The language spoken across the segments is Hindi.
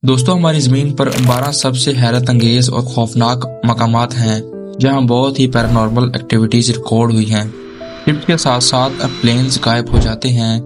दोस्तों, हमारी ज़मीन पर 12 सबसे हैरत अंगेज और खौफनाक मकामात हैं जहां बहुत ही पैरानॉर्मल एक्टिविटीज रिकॉर्ड हुई हैं। शिफ्ट के साथ साथ प्लेन्स गायब हो जाते हैं,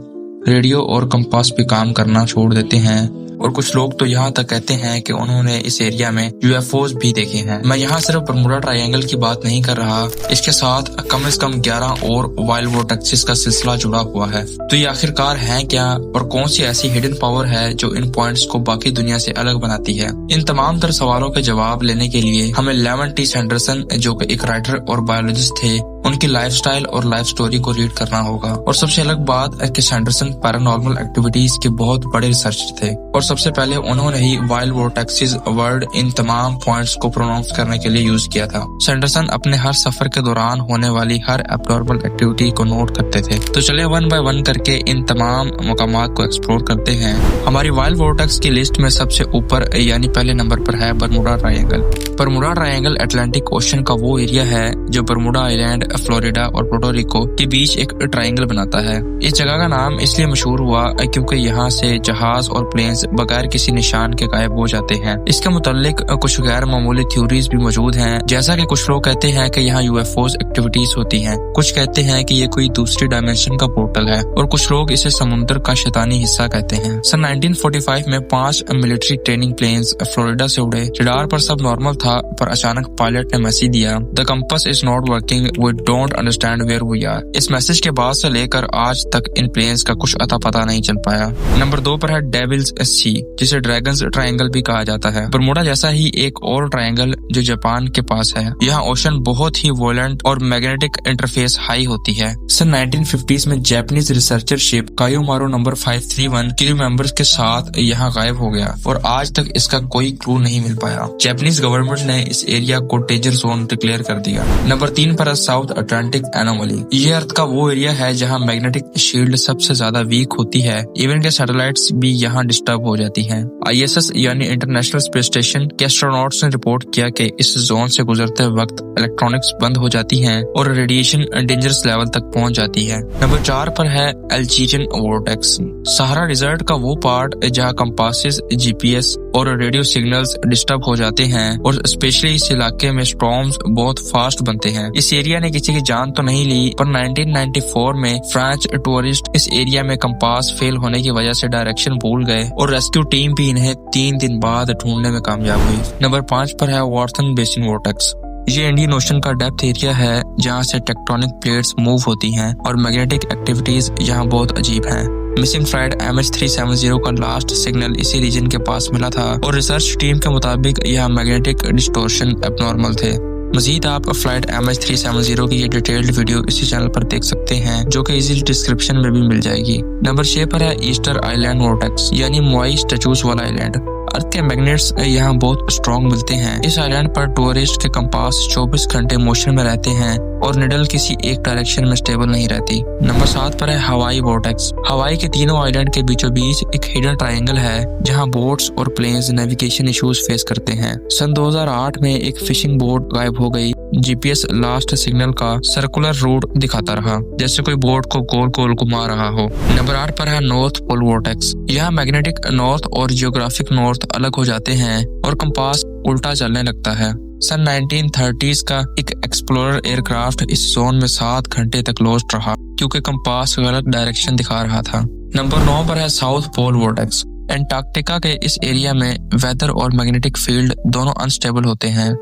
रेडियो और कंपास भी काम करना छोड़ देते हैं और कुछ लोग तो यहाँ तक कहते हैं कि उन्होंने इस एरिया में यूएफओज भी देखे हैं। मैं यहाँ सिर्फ बरमूडा ट्रायंगल की बात नहीं कर रहा, इसके साथ कम से कम 11 और वाइल्ड वोर्टेक्सेस का सिलसिला जुड़ा हुआ है। तो ये आखिरकार हैं क्या और कौन सी ऐसी हिडन पावर है जो इन पॉइंट्स को बाकी दुनिया से अलग बनाती है? इन तमाम तर सवालों के जवाब लेने के लिए हमें लेवन टी सैंडरसन, जो कि एक राइटर और बायोलॉजिस्ट थे, उनकी लाइफस्टाइल और लाइफ स्टोरी को रीड करना होगा। और सबसे अलग बात है कि सैंडरसन पैरानॉर्मल एक्टिविटीज के बहुत बड़े रिसर्चर थे और सबसे पहले उन्होंने ही वाइल्ड वोर्टेक्सेस वर्ड इन तमाम पॉइंट्स को प्रोनाउंस करने के लिए यूज किया था। सैंडरसन अपने हर सफर के दौरान होने वाली हर एब्नॉर्मल एक्टिविटी को नोट करते थे। तो चले वन बाय वन करके इन तमाम मकामात को एक्सप्लोर करते हैं। हमारी वाइल्ड वोर्टेक्स की लिस्ट में सबसे ऊपर यानी पहले नंबर पर है Bermuda triangle. Bermuda triangle Atlantic ocean का वो एरिया है जो बरमूडा आइलैंड, फ्लोरिडा और पोर्टो रिको के बीच एक ट्रायंगल बनाता है। इस जगह का नाम इसलिए मशहूर हुआ क्योंकि यहाँ से जहाज और प्लेन्स बगैर किसी निशान के गायब हो जाते हैं। इसके मुतालिक कुछ गैर मामूली थ्योरीज भी मौजूद हैं, जैसा कि कुछ लोग कहते हैं कि यहाँ यूएफओज एक्टिविटीज होती हैं, कुछ कहते हैं कि ये कोई दूसरी डायमेंशन का पोर्टल है और कुछ लोग इसे समुद्र का शैतानी हिस्सा कहते हैं। सन 1945 में 5 मिलिट्री ट्रेनिंग प्लेन्स फ्लोरिडा से उड़े। रडार पर सब नॉर्मल था, पर अचानक पायलट ने मैसेज दिया, the compass is not working, we don't understand where we are. इस मैसेज के बाद से लेकर आज तक इन प्लेन्स का कुछ अता पता नहीं चल पाया। नंबर 2 पर है डेविल्स सी, जिसे ड्रैगन्स ट्रायंगल भी कहा जाता है। बरमूडा जैसा ही एक और ट्रायंगल जो जापान के पास है। यहाँ ओशन बहुत ही वोलेंट और मैग्नेटिक इंटरफेस हाई होती है। सन 1950s में Japanese researcher ship Kaiyomaru number 531 crew members के साथ यहाँ गायब हो गया और आज तक इसका कोई क्लू नहीं मिल पाया। जापानीज गवर्नमेंट ने इस एरिया को डेंजर जोन डिक्लेयर कर दिया। नंबर 3 पर है साउथ अटलांटिक एनोमली। ये अर्थ का वो एरिया है जहाँ मैग्नेटिक शील्ड सबसे ज्यादा वीक होती है, इवन के सैटेलाइट्स भी यहाँ डिस्टर्ब हो जाती हैं। ISS यानी इंटरनेशनल स्पेस स्टेशन के एस्ट्रोनॉट्स ने रिपोर्ट किया कि इस जोन से गुजरते वक्त इलेक्ट्रॉनिक्स बंद हो जाती हैं और रेडिएशन डेंजरस लेवल तक पहुंच जाती है। नंबर 4 पर है एल्जीरियन वोर्टेक्स। सहारा डिजर्ट का वो पार्ट जहाँ कंपासेस, GPS और रेडियो सिग्नल्स डिस्टर्ब हो जाते हैं और स्पेशली इस इलाके में स्टॉर्म्स बहुत फास्ट बनते हैं। इस एरिया ने किसी की जान तो नहीं ली, पर 1994 में फ्रेंच टूरिस्ट इस एरिया में कंपास फेल होने की वजह से डायरेक्शन भूल गए और रेस्क्यू टीम भी इन्हें 3 दिन बाद ढूंढने में कामयाब हुई। नंबर 5 पर है वॉर्थन बेसिन वोर्टेक्स। ये इंडियन ओशन का डेप्थ एरिया है जहाँ से टेक्टोनिक प्लेट्स मूव होती हैं और मैग्नेटिक एक्टिविटीज यहाँ बहुत अजीब हैं। मिसिंग फ्लाइट MH370 का लास्ट सिग्नल इसी रीजन के पास मिला था और रिसर्च टीम के मुताबिक यह मैग्नेटिक डिस्टोर्शन एबनॉर्मल थे। मजीद आप फ्लाइट MH370 की ये डिटेल्ड वीडियो इसी चैनल पर देख सकते हैं, जो कि इजी डिस्क्रिप्शन में भी मिल जाएगी। नंबर 6 पर है ईस्टर आइलैंड वोर्टेक्स, यानी मोआई स्टैचूज वाला आइलैंड। अर्थ के मैग्नेट्स यहाँ बहुत स्ट्रॉन्ग मिलते हैं। इस आइलैंड पर टूरिस्ट के कंपास 24 घंटे मोशन में रहते हैं और निडल किसी एक डायरेक्शन में स्टेबल नहीं रहती। नंबर 7 पर है हवाई वोर्टेक्स। हवाई के तीनों आइलैंड के बीचों बीच एक हिडन ट्रायंगल है जहाँ बोट्स और प्लेन्स नेविगेशन इश्यूज फेस करते हैं। सन 2008 में एक फिशिंग बोट गायब हो गई। GPS लास्ट सिग्नल का सर्कुलर रूट दिखाता रहा, जैसे कोई बोट को गोल गोल घुमा रहा हो। नंबर 8 पर है नॉर्थ पोल वोर्टेक्स। यहाँ मैग्नेटिक नॉर्थ और जियोग्राफिक नॉर्थ अलग हो जाते हैं और कंपास उल्टा चलने लगता है। सन 1930s का एक एक्सप्लोरर एयरक्राफ्ट इस जोन में 7 घंटे तक लॉस्ट रहा क्योंकि कंपास गलत डायरेक्शन दिखा रहा था। नंबर 9 पर है साउथ पोल वोर्टेक्स। एंटार्क्टिका के इस एरिया में वेदर और मैग्नेटिक फील्ड दोनों अनस्टेबल होते हैं।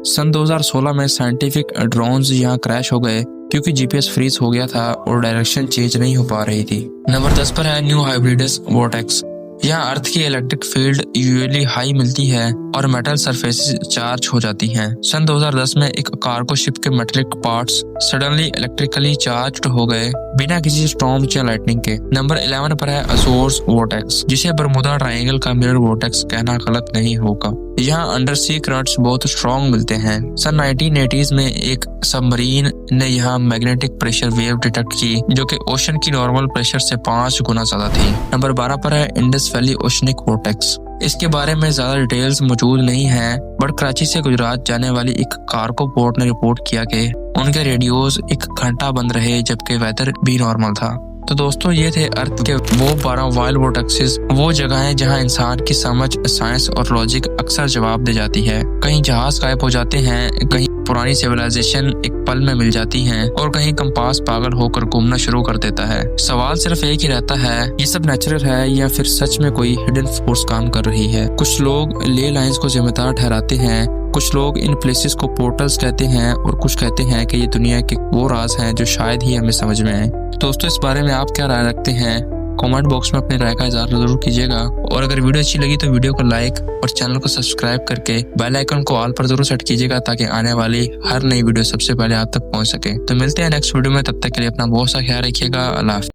सन 2016 में साइंटिफिक ड्रोन्स यहाँ क्रैश हो गए क्योंकि GPS फ्रीज हो गया था और डायरेक्शन चेंज नहीं हो पा रही थी। नंबर 10 पर है न्यू हाइब्रिडस वोर्टेक्स। यहाँ अर्थ की इलेक्ट्रिक फील्ड यूजुअली हाई मिलती है और मेटल सरफेसेस चार्ज हो जाती हैं। सन 2010 में एक कार्गो शिप के metallic parts suddenly electrically charged हो गए बिना किसी स्टॉर्म या लाइटनिंग के। नंबर 11 पर है अजोर्स वोर्टेक्स, जिसे बरमूडा ट्रायंगल का मिरर वोर्टेक्स कहना गलत नहीं होगा। यहाँ अंडर सी करंट्स बहुत स्ट्रॉन्ग मिलते हैं। सन 1980s में एक सबमरीन ने यहाँ मैग्नेटिक प्रेशर वेव डिटेक्ट की जो कि ओशन की नॉर्मल प्रेशर से 5 गुना ज्यादा थी। नंबर 12 पर है इंडस वैली ओशनिक वोर्टेक्स। इसके बारे में ज्यादा डिटेल्स मौजूद नहीं है, बट कराची से गुजरात जाने वाली एक कार्गो बोट ने रिपोर्ट किया कि उनके रेडियोज 1 घंटा बंद रहे जबकि वेदर भी नॉर्मल था। तो दोस्तों ये थे अर्थ के वो 12 वाइल्ड वोर्टेक्सेस, वो जगह है जहाँ इंसान की समझ, साइंस और लॉजिक अक्सर जवाब दे जाती है। कहीं जहाज गायब हो जाते हैं, कहीं पुरानी सिविलाइजेशन एक पल में मिल जाती है और कहीं कंपास पागल होकर घूमना शुरू कर देता है। सवाल सिर्फ एक ही रहता है, ये सब नेचुरल है या फिर सच में कोई हिडन फोर्स काम कर रही है। कुछ लोग ले लाइंस को जिम्मेदार ठहराते हैं, कुछ लोग इन प्लेसेस को पोर्टल्स कहते हैं और कुछ कहते हैं कि ये दुनिया के वो राज हैं जो शायद ही हमें समझ में आए। दोस्तों इस बारे में आप क्या राय रखते हैं? कमेंट बॉक्स में अपनी राय का इज़हार जरूर कीजिएगा और अगर वीडियो अच्छी लगी तो वीडियो को लाइक और चैनल को सब्सक्राइब करके बेल आइकन को ऑल पर जरूर सेट कीजिएगा ताकि आने वाली हर नई वीडियो सबसे पहले आप तक पहुंच सके। तो मिलते हैं नेक्स्ट वीडियो में, तब तक के लिए अपना बहुत सा ख्याल रखिएगा। अल्लाह हाफ़िज़।